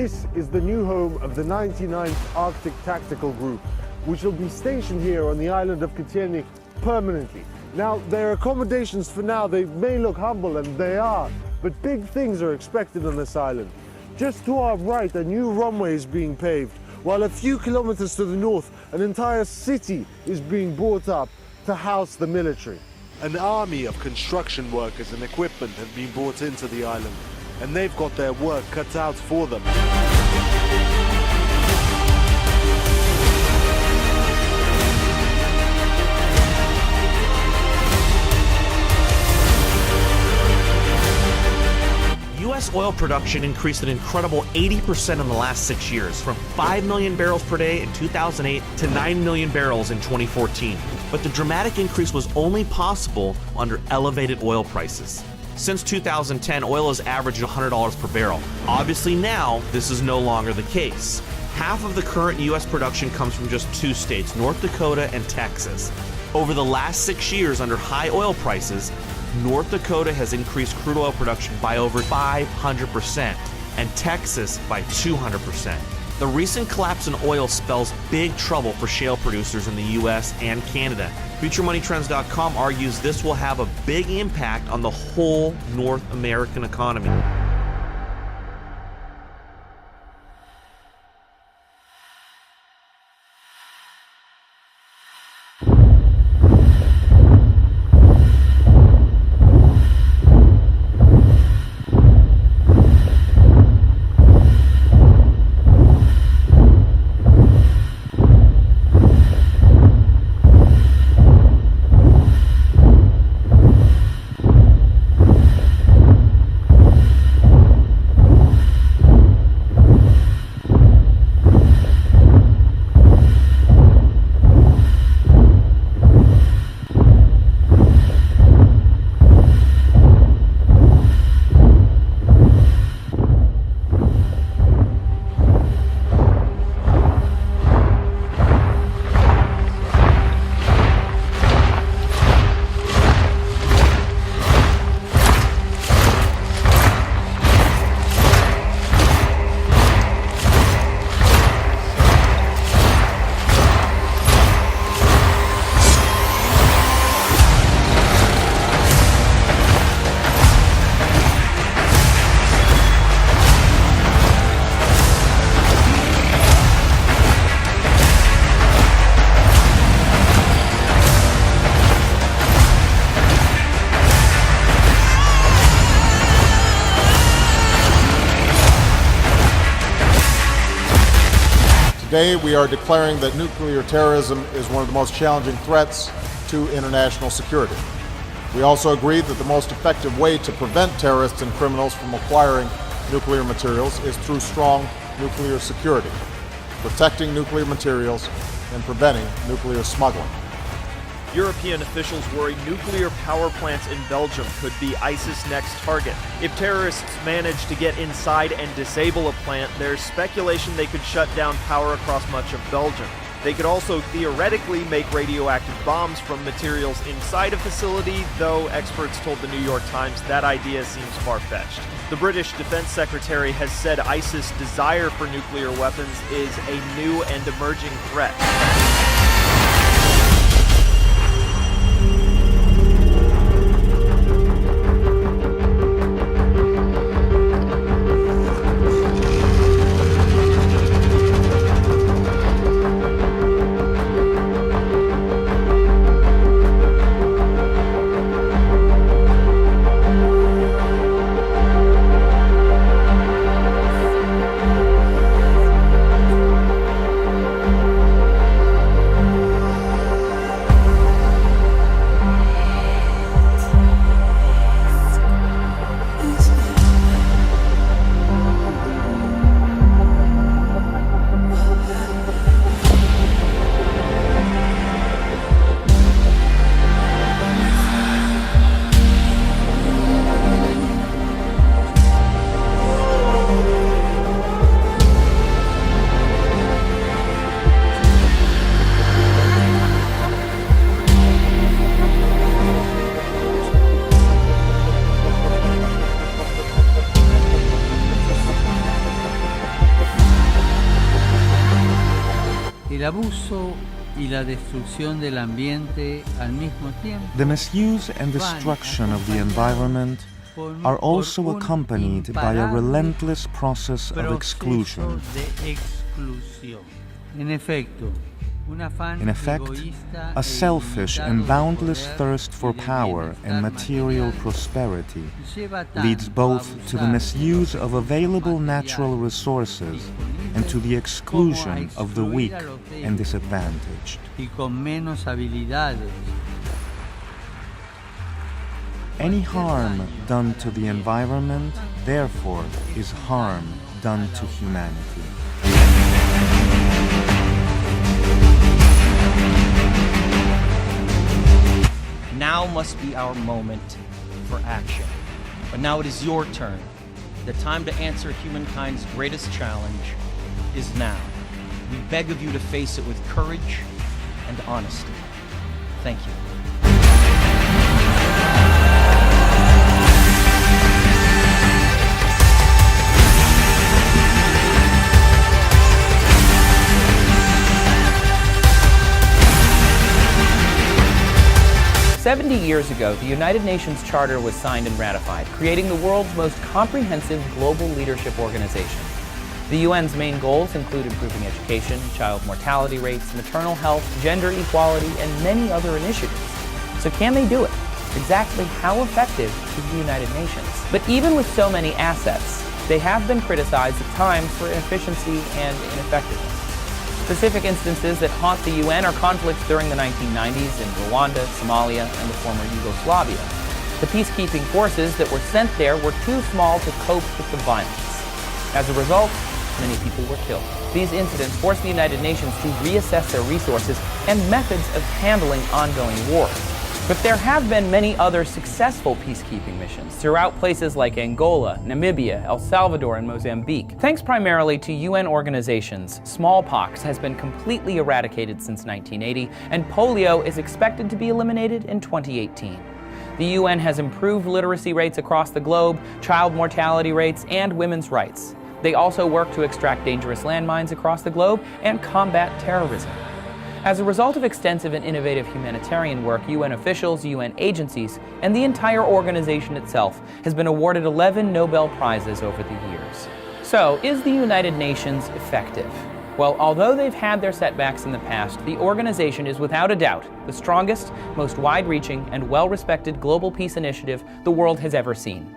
This is the new home of the 99th Arctic Tactical Group, which will be stationed here on the island of Katyeni permanently. Now, their accommodations for now, they may look humble, and they are, but big things are expected on this island. Just to our right, a new runway is being paved, while a few kilometers to the north, an entire city is being brought up to house the military. An army of construction workers and equipment have been brought into the island, and they've got their work cut out for them. U.S. oil production increased an incredible 80% in the last 6 years, from 5 million barrels per day in 2008 to 9 million barrels in 2014. But the dramatic increase was only possible under elevated oil prices. Since 2010, oil has averaged $100 per barrel. Obviously now, this is no longer the case. Half of the current U.S. production comes from just 2 states, North Dakota and Texas. Over the last 6 years, under high oil prices, North Dakota has increased crude oil production by over 500%, and Texas by 200%. The recent collapse in oil spells big trouble for shale producers in the US and Canada. FutureMoneyTrends.com argues this will have a big impact on the whole North American economy. Today, we are declaring that nuclear terrorism is one of the most challenging threats to international security. We also agree that the most effective way to prevent terrorists and criminals from acquiring nuclear materials is through strong nuclear security, protecting nuclear materials and preventing nuclear smuggling. European officials worry nuclear power plants in Belgium could be ISIS' next target. If terrorists manage to get inside and disable a plant, there's speculation they could shut down power across much of Belgium. They could also theoretically make radioactive bombs from materials inside a facility, though experts told the New York Times that idea seems far-fetched. The British Defense Secretary has said ISIS' desire for nuclear weapons is a new and emerging threat. abuso y la destrucción del ambiente al mismo tiempo. The misuse and destruction of the environment are also accompanied by a relentless process of exclusion. In effect, a selfish and boundless thirst for power and material prosperity leads both to the misuse of available natural resources and to the exclusion of the weak and disadvantaged. Any harm done to the environment, therefore, is harm done to humanity. Now must be our moment for action. But now it is your turn. The time to answer humankind's greatest challenge is now. We beg of you to face it with courage and honesty. Thank you. 70 years ago, the United Nations Charter was signed and ratified, creating the world's most comprehensive global leadership organization. The UN's main goals include improving education, child mortality rates, maternal health, gender equality, and many other initiatives. So can they do it? Exactly how effective is the United Nations? But even with so many assets, they have been criticized at times for inefficiency and ineffectiveness. Specific instances that haunt the UN are conflicts during the 1990s in Rwanda, Somalia, and the former Yugoslavia. The peacekeeping forces that were sent there were too small to cope with the violence. As a result, many people were killed. These incidents forced the United Nations to reassess their resources and methods of handling ongoing wars. But there have been many other successful peacekeeping missions throughout places like Angola, Namibia, El Salvador, and Mozambique. Thanks primarily to UN organizations, smallpox has been completely eradicated since 1980, and polio is expected to be eliminated in 2018. The UN has improved literacy rates across the globe, child mortality rates, and women's rights. They also work to extract dangerous landmines across the globe and combat terrorism. As a result of extensive and innovative humanitarian work, UN officials, UN agencies, and the entire organization itself has been awarded 11 Nobel Prizes over the years. So, is the United Nations effective? Well, although they've had their setbacks in the past, the organization is without a doubt the strongest, most wide-reaching, and well-respected global peace initiative the world has ever seen.